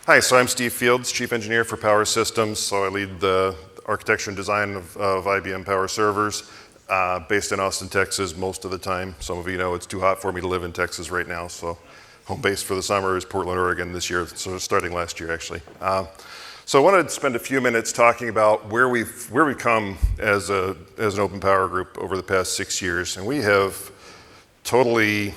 Hi, so I'm Steve Fields, Chief Engineer for Power Systems. So I lead the architecture and design of IBM Power Servers, based in Austin, Texas most of the time. Some of you know it's too hot for me to live in Texas right now, so home base for the summer is Portland, Oregon this year, so starting last year actually. So I wanted to spend a few minutes talking about where we've come as an OpenPOWER group over the past 6 years, and we have totally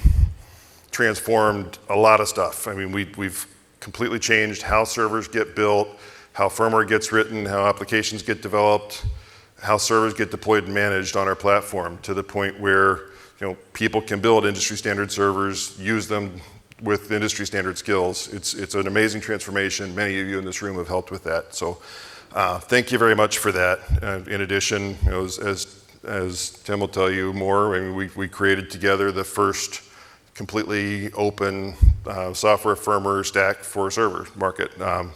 transformed a lot of stuff. I mean, we've completely changed how servers get built, how firmware gets written, how applications get developed, how servers get deployed and managed on our platform, to the point where people can build industry standard servers, use them with industry standard skills. It's an amazing transformation. Many of you in this room have helped with that. So thank you very much for that. In addition, as Tim will tell you more, I mean, we created together the first completely open software firmware stack for server market.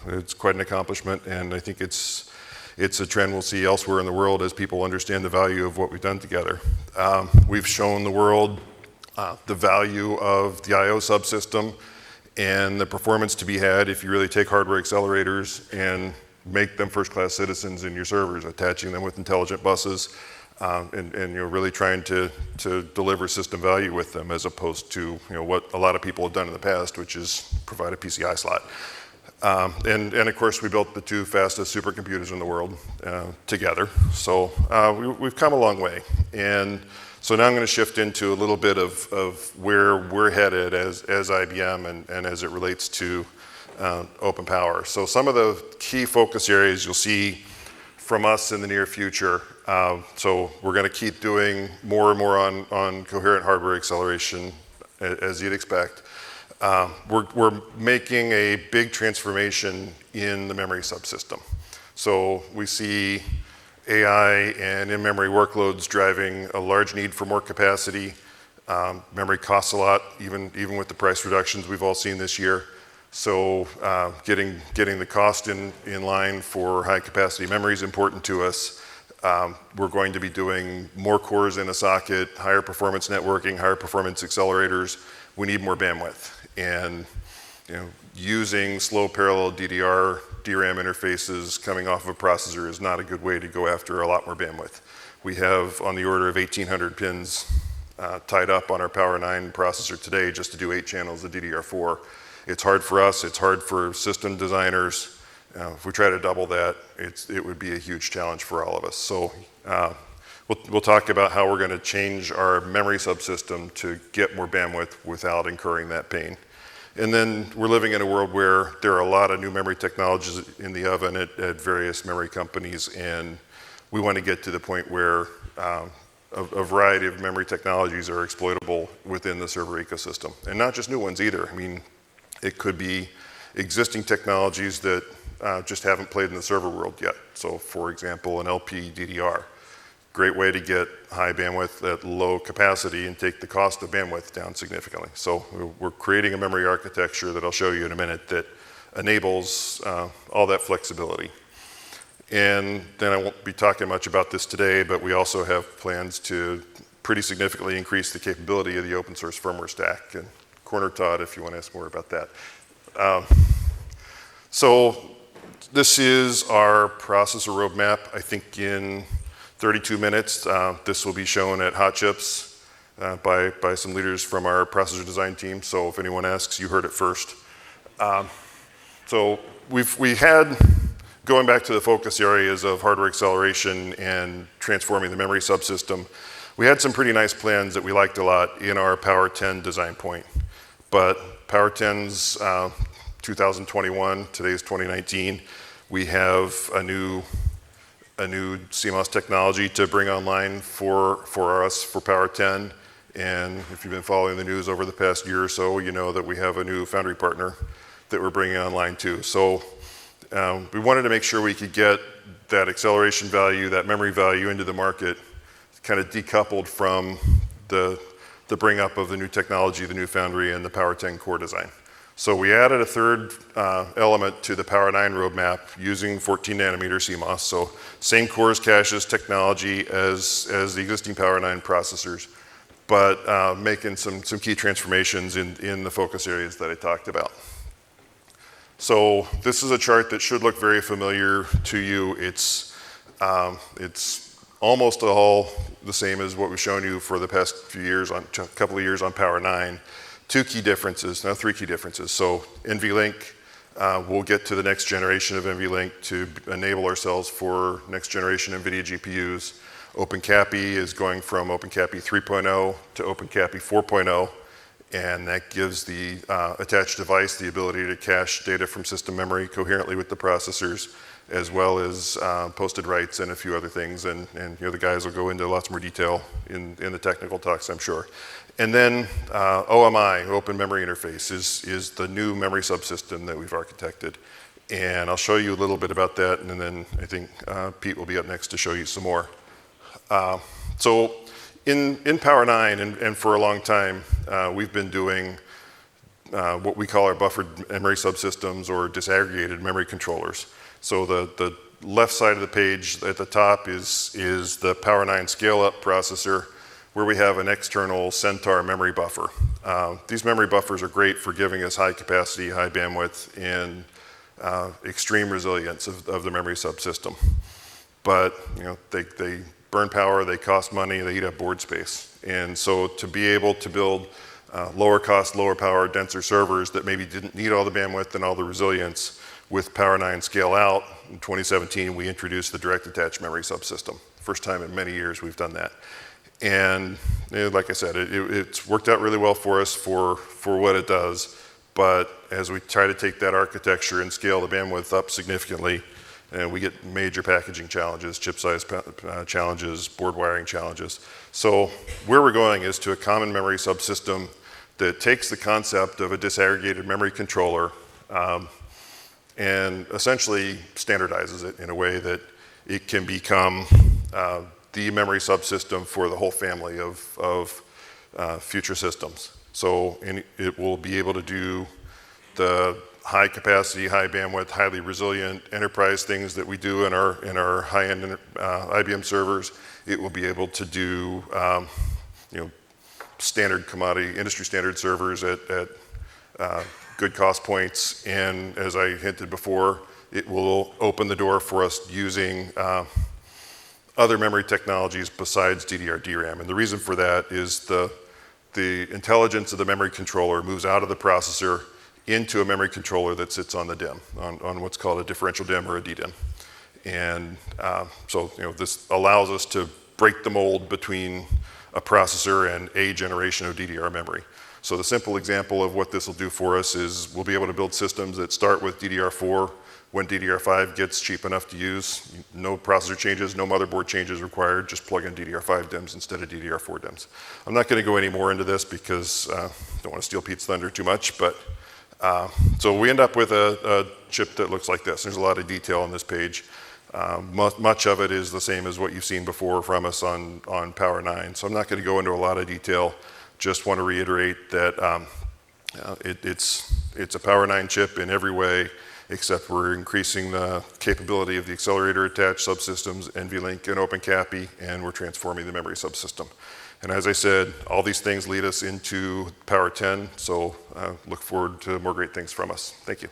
It's quite an accomplishment, and I think it's a trend we'll see elsewhere in the world as people understand the value of what we've done together. We've shown the world the value of the I/O subsystem and the performance to be had if you really take hardware accelerators and make them first-class citizens in your servers, attaching them with intelligent buses, and you're really trying to deliver system value with them, as opposed to what a lot of people have done in the past, which is provide a PCI slot. And of course, we built the two fastest supercomputers in the world together. So we've come a long way. And so now I'm going to shift into a little bit of where we're headed as IBM and as it relates to OpenPOWER. So some of the key focus areas you'll see from us in the near future. So we're going to keep doing more and more on coherent hardware acceleration, as you'd expect. We're making a big transformation in the memory subsystem. So we see AI and in-memory workloads driving a large need for more capacity. Memory costs a lot, even with the price reductions we've all seen this year. So getting the cost in line for high capacity memory is important to us. We're going to be doing more cores in a socket, higher performance networking, higher performance accelerators. We need more bandwidth. And using slow parallel DDR DRAM interfaces coming off of a processor is not a good way to go after a lot more bandwidth. We have on the order of 1,800 pins tied up on our Power 9 processor today just to do 8 channels of DDR4. It's hard for us, it's hard for system designers. If we try to double that, it would be a huge challenge for all of us. So we'll talk about how we're going to change our memory subsystem to get more bandwidth without incurring that pain. And then we're living in a world where there are a lot of new memory technologies in the oven at various memory companies, and we want to get to the point where a variety of memory technologies are exploitable within the server ecosystem. And not just new ones either. I mean, it could be existing technologies that just haven't played in the server world yet. So for example, an LP DDR. Great way to get high bandwidth at low capacity and take the cost of bandwidth down significantly. So we're creating a memory architecture that I'll show you in a minute that enables all that flexibility. And then I won't be talking much about this today, but we also have plans to pretty significantly increase the capability of the open source firmware stack. And corner Todd if you want to ask more about that. So this is our processor roadmap. I think in 32 minutes, this will be shown at Hot Chips by some leaders from our processor design team. So if anyone asks, you heard it first. So we had, going back to the focus areas of hardware acceleration and transforming the memory subsystem, we had some pretty nice plans that we liked a lot in our Power 10 design point. But Power 10's 2021, today's 2019, we have a new CMOS technology to bring online for us for Power 10. And if you've been following the news over the past year or so, you know that we have a new foundry partner that we're bringing online too. So we wanted to make sure we could get that acceleration value, that memory value into the market, kind of decoupled from the bring up of the new technology, the new foundry, and the Power 10 core design. So we added a third element to the Power 9 roadmap using 14 nanometer CMOS. So same cores, caches, technology as the existing Power 9 processors, but making some key transformations in the focus areas that I talked about. So this is a chart that should look very familiar to you. It's almost all the same as what we've shown you for the past few years, couple of years on Power 9. Three key differences. So NVLink, we'll get to the next generation of NVLink to enable ourselves for next generation NVIDIA GPUs. OpenCAPI is going from OpenCAPI 3.0 to OpenCAPI 4.0, and that gives the attached device the ability to cache data from system memory coherently with the processors, as well as posted writes and a few other things. And the guys will go into lots more detail in the technical talks, I'm sure. And then OMI, Open Memory Interface, is the new memory subsystem that we've architected. And I'll show you a little bit about that, and then I think Pete will be up next to show you some more. So in Power 9, and for a long time, we've been doing what we call our buffered memory subsystems or disaggregated memory controllers. So the left side of the page at the top is the Power 9 scale-up processor, where we have an external Centaur memory buffer. These memory buffers are great for giving us high capacity, high bandwidth, and extreme resilience of the memory subsystem. But they burn power, they cost money, they eat up board space. And so to be able to build lower cost, lower power, denser servers that maybe didn't need all the bandwidth and all the resilience, with Power 9 scale out, in 2017 we introduced the direct attached memory subsystem. First time in many years we've done that. And like I said, it's worked out really well for us for what it does. But as we try to take that architecture and scale the bandwidth up significantly, we get major packaging challenges, chip size challenges, board wiring challenges. So where we're going is to a common memory subsystem that takes the concept of a disaggregated memory controller and essentially standardizes it in a way that it can become the memory subsystem for the whole family of future systems. So it will be able to do the high capacity, high bandwidth, highly resilient enterprise things that we do in our high-end IBM servers. It will be able to do standard commodity, industry standard servers at good cost points. And as I hinted before, it will open the door for us using other memory technologies besides DDR DRAM. And the reason for that is the intelligence of the memory controller moves out of the processor into a memory controller that sits on the DIMM, on what's called a differential DIMM or a DDIMM. And so this allows us to break the mold between a processor and a generation of DDR memory. So the simple example of what this will do for us is we'll be able to build systems that start with DDR4 when DDR5 gets cheap enough to use. No processor changes, no motherboard changes required, just plug in DDR5 DIMMs instead of DDR4 DIMMs. I'm not going to go any more into this because I don't want to steal Pete's thunder too much, but so we end up with a chip that looks like this. There's a lot of detail on this page. Much of it is the same as what you've seen before from us on Power 9, so I'm not going to go into a lot of detail. Just want to reiterate that it's a Power 9 chip in every way, except we're increasing the capability of the accelerator attached subsystems, NVLink and OpenCAPI, and we're transforming the memory subsystem. And as I said, all these things lead us into Power 10, so look forward to more great things from us. Thank you.